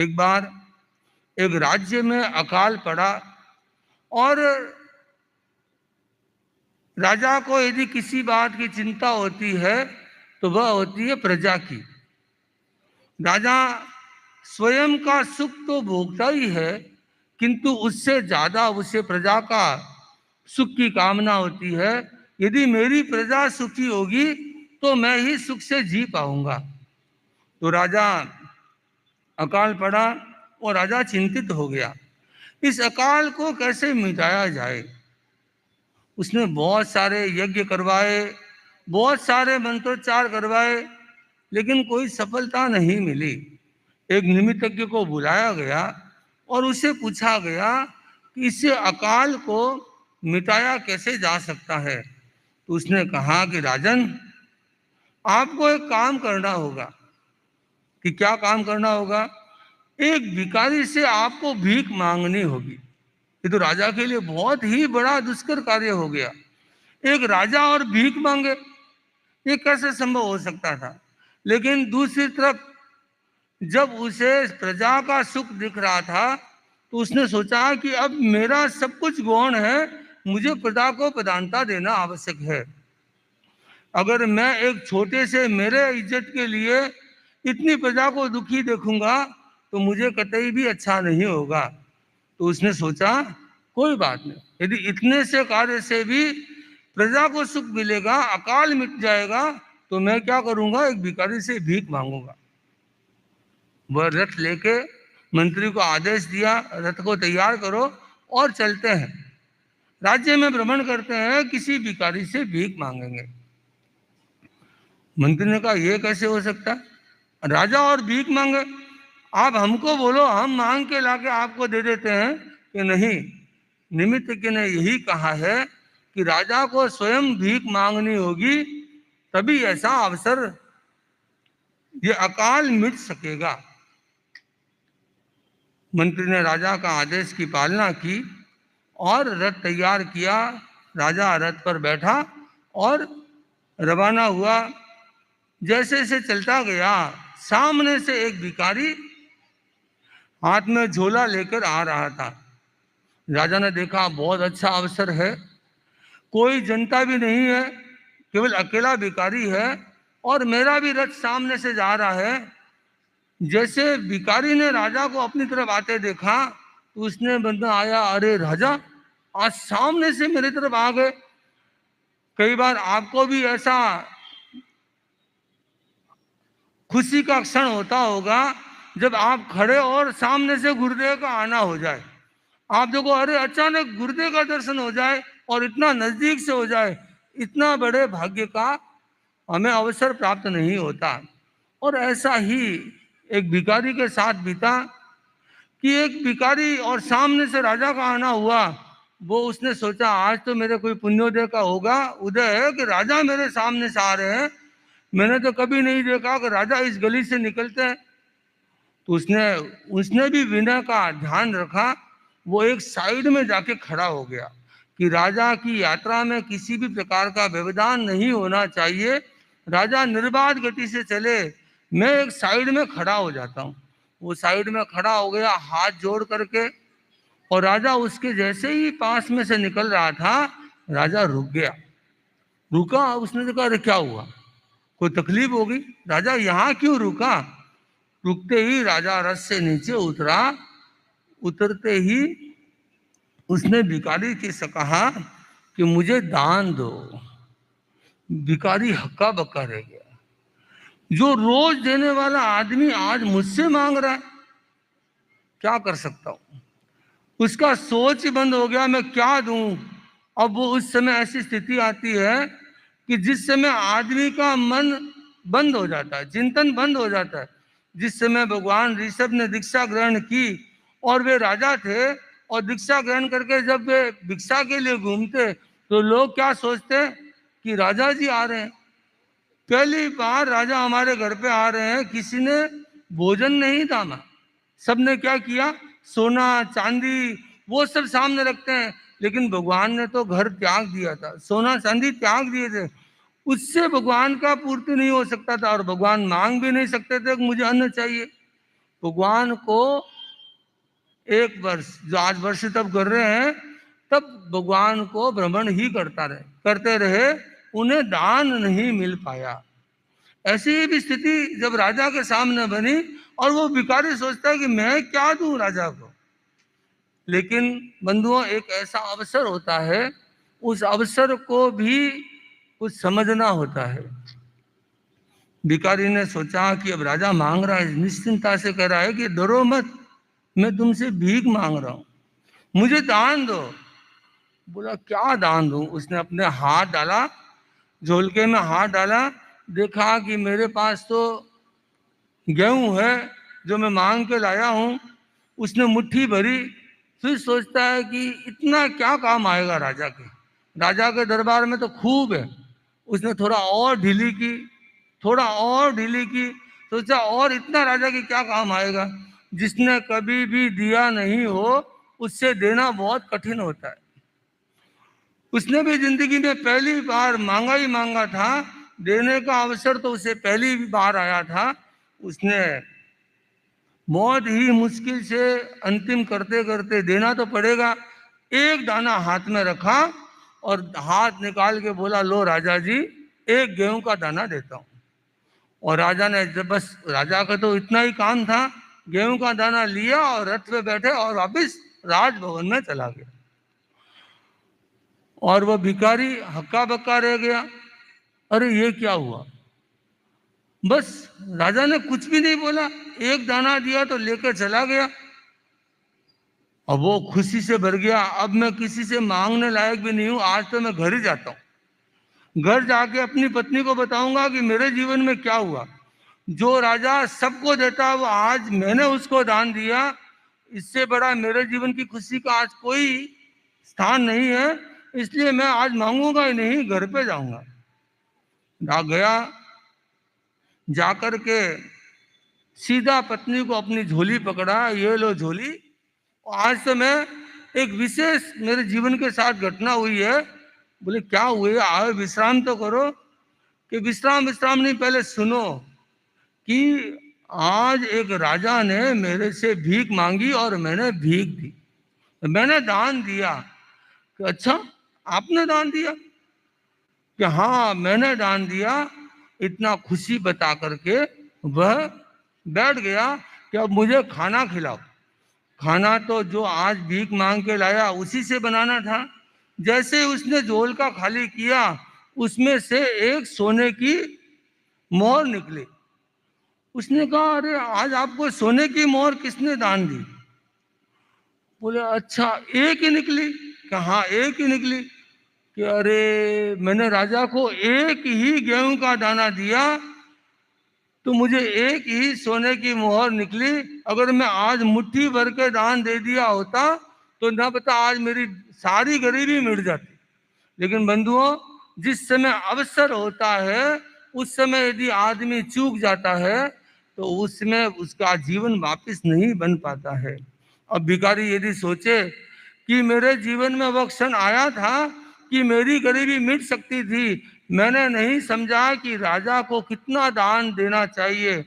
एक बार एक राज्य में अकाल पड़ा और राजा को यदि किसी बात की चिंता होती है तो वह होती है प्रजा की। राजा स्वयं का सुख तो भोगता ही है, किंतु उससे ज्यादा उसे प्रजा का सुख की कामना होती है। यदि मेरी प्रजा सुखी होगी तो मैं ही सुख से जी पाऊंगा। तो राजा अकाल पड़ा और राजा चिंतित हो गया, इस अकाल को कैसे मिटाया जाए। उसने बहुत सारे यज्ञ करवाए, बहुत सारे मंत्रोच्चार करवाए, लेकिन कोई सफलता नहीं मिली। एक निमित्तज्ञ को बुलाया गया और उससे पूछा गया कि इससे अकाल को मिटाया कैसे जा सकता है। तो उसने कहा कि राजन, आपको एक काम करना होगा। कि क्या काम करना होगा? एक भिखारी से आपको भीख मांगनी होगी। ये तो राजा के लिए बहुत ही बड़ा दुष्कर कार्य हो गया। एक राजा और भीख मांगे, ये कैसे संभव हो सकता था। लेकिन दूसरी तरफ जब उसे प्रजा का सुख दिख रहा था तो उसने सोचा कि अब मेरा सब कुछ गौण है, मुझे प्रजा को प्रधानता देना आवश्यक है। अगर मैं एक छोटे से मेरे इज्जत के लिए इतनी प्रजा को दुखी देखूंगा तो मुझे कतई भी अच्छा नहीं होगा। तो उसने सोचा कोई बात नहीं, यदि इतने से कार्य से भी प्रजा को सुख मिलेगा, अकाल मिट जाएगा, तो मैं क्या करूंगा, एक भिखारी से भीख मांगूंगा। वह रथ लेके मंत्री को आदेश दिया, रथ को तैयार करो और चलते हैं, राज्य में भ्रमण करते हैं, किसी भिखारी से भीख मांगेंगे। मंत्री ने कहा यह कैसे हो सकता है, राजा और भीख मांगे? आप हमको बोलो, हम मांग के लाके आपको दे देते हैं। कि नहीं, निमित्तज्ञ ने यही कहा है कि राजा को स्वयं भीख मांगनी होगी, तभी ऐसा अवसर, ये अकाल मिट सकेगा। मंत्री ने राजा का आदेश की पालना की और रथ तैयार किया। राजा रथ पर बैठा और रवाना हुआ। जैसे जैसे चलता गया, सामने से एक भिखारी हाथ में झोला लेकर आ रहा था। राजा ने देखा बहुत अच्छा अवसर है, कोई जनता भी नहीं है, केवल अकेला भिखारी है और मेरा भी रथ सामने से जा रहा है। जैसे भिखारी ने राजा को अपनी तरफ आते देखा तो उसने बंदा आया, अरे राजा, आज सामने से मेरी तरफ आ गए। कई बार आपको भी ऐसा खुशी का क्षण होता होगा जब आप खड़े और सामने से गुरुदेव का आना हो जाए। आप देखो, अरे अचानक गुरुदेव का दर्शन हो जाए और इतना नजदीक से हो जाए, इतना बड़े भाग्य का हमें अवसर प्राप्त नहीं होता। और ऐसा ही एक भिखारी के साथ बीता कि एक भिखारी और सामने से राजा का आना हुआ। वो उसने सोचा आज तो मेरे कोई पुण्योदय का होगा, उदय है कि राजा मेरे सामने से आ रहे हैं। मैंने तो कभी नहीं देखा कि राजा इस गली से निकलते हैं। तो उसने उसने भी विनय का ध्यान रखा। वो एक साइड में जाके खड़ा हो गया कि राजा की यात्रा में किसी भी प्रकार का व्यवधान नहीं होना चाहिए, राजा निर्बाध गति से चले, मैं एक साइड में खड़ा हो जाता हूँ। वो साइड में खड़ा हो गया हाथ जोड़ करके, और राजा उसके जैसे ही पास में से निकल रहा था, राजा रुक गया। रुका, उसने तो कहा अरे क्या हुआ, कोई तकलीफ होगी? राजा यहाँ क्यों रुका? रुकते ही राजा रथ से नीचे उतरा। उतरते ही उसने भिखारी से कहा कि मुझे दान दो। भिखारी हक्का बक्का रह गया। जो रोज देने वाला आदमी आज मुझसे मांग रहा है, क्या कर सकता हूं। उसका सोच ही बंद हो गया, मैं क्या दूं। अब वो उस समय ऐसी स्थिति आती है कि जिस समय आदमी का मन बंद हो जाता है, चिंतन बंद हो जाता है। जिस समय भगवान ऋषभ ने दीक्षा ग्रहण की और वे राजा थे, और दीक्षा ग्रहण करके जब वे भिक्षा के लिए घूमते तो लोग क्या सोचते कि राजा जी आ रहे हैं, पहली बार राजा हमारे घर पे आ रहे हैं। किसी ने भोजन नहीं थामा, सबने क्या किया, सोना चांदी वो सब सामने रखते हैं। लेकिन भगवान ने तो घर त्याग दिया था, सोना चांदी त्याग दिए थे। उससे भगवान का पूर्ति नहीं हो सकता था और भगवान मांग भी नहीं सकते थे कि मुझे अन्न चाहिए। भगवान को एक वर्ष, जो आज वर्ष तब कर रहे हैं, तब भगवान को भ्रमण ही करते रहे, उन्हें दान नहीं मिल पाया। ऐसी भी स्थिति जब राजा के सामने बनी, और वो भिखारी सोचता है कि मैं क्या दूं राजा को। लेकिन बंधुओं, एक ऐसा अवसर होता है, उस अवसर को भी कुछ समझना होता है। भिखारी ने सोचा कि अब राजा मांग रहा है, निश्चिंता से कह रहा है कि डरो मत, मैं तुमसे भीख मांग रहा हूं, मुझे दान दो। बोला क्या दान दूं? उसने अपने हाथ डाला, झोलके में हाथ डाला, देखा कि मेरे पास तो गेहूं है जो मैं मांग के लाया हूं। उसने मुट्ठी भरी, फिर सोचता है कि इतना क्या काम आएगा राजा के, राजा के दरबार में तो खूब है। उसने थोड़ा और ढीली की, थोड़ा और ढीली की, सोचा और इतना राजा के क्या काम आएगा। जिसने कभी भी दिया नहीं हो, उससे देना बहुत कठिन होता है। उसने भी जिंदगी में पहली बार मांगा ही मांगा था, देने का अवसर तो उसे पहली बार आया था। उसने बहुत ही मुश्किल से अंतिम करते करते देना तो पड़ेगा, एक दाना हाथ में रखा और हाथ निकाल के बोला, लो राजा जी, एक गेहूं का दाना देता हूं। और राजा ने जब, बस राजा का तो इतना ही काम था, गेहूं का दाना लिया और रथ पे बैठे और वापिस राजभवन में चला गया। और वह भिखारी हक्का बक्का रह गया, अरे ये क्या हुआ। बस राजा ने कुछ भी नहीं बोला, एक दाना दिया तो लेकर चला गया। अब वो खुशी से भर गया, अब मैं किसी से मांगने लायक भी नहीं हूं, आज तो मैं घर ही जाता हूं। घर जाके अपनी पत्नी को बताऊंगा कि मेरे जीवन में क्या हुआ। जो राजा सबको देता है, वो आज मैंने उसको दान दिया। इससे बड़ा मेरे जीवन की खुशी का आज कोई स्थान नहीं है, इसलिए मैं आज मांगूंगा ही नहीं, घर पे जाऊंगा। गया, जाकर के सीधा पत्नी को अपनी झोली पकड़ा, ये लो झोली, आज से मैं, एक विशेष मेरे जीवन के साथ घटना हुई है। बोले क्या हुई? आओ विश्राम तो करो। कि विश्राम विश्राम नहीं, पहले सुनो कि आज एक राजा ने मेरे से भीख मांगी और मैंने भीख दी, मैंने दान दिया। कि अच्छा, आपने दान दिया? कि हाँ मैंने दान दिया। इतना खुशी बता करके वह बैठ गया कि अब मुझे खाना खिलाओ। खाना तो जो आज भीख मांग के लाया उसी से बनाना था। जैसे उसने झोल का खाली किया, उसमें से एक सोने की मोहर निकली। उसने कहा, अरे आज आपको सोने की मोहर किसने दान दी? बोले अच्छा, एक ही निकली? कहा एक ही निकली। कि अरे मैंने राजा को एक ही गेहूं का दाना दिया, तो मुझे एक ही सोने की मोहर निकली। अगर मैं आज मुट्ठी भर के दान दे दिया होता तो ना पता आज मेरी सारी गरीबी मिट जाती। लेकिन बंधुओं, जिस समय अवसर होता है, उस समय यदि आदमी चूक जाता है तो उसमें उसका जीवन वापस नहीं बन पाता है। अब भिखारी यदि सोचे कि मेरे जीवन में वह क्षण आया था कि मेरी गरीबी मिट सकती थी, मैंने नहीं समझा कि राजा को कितना दान देना चाहिए,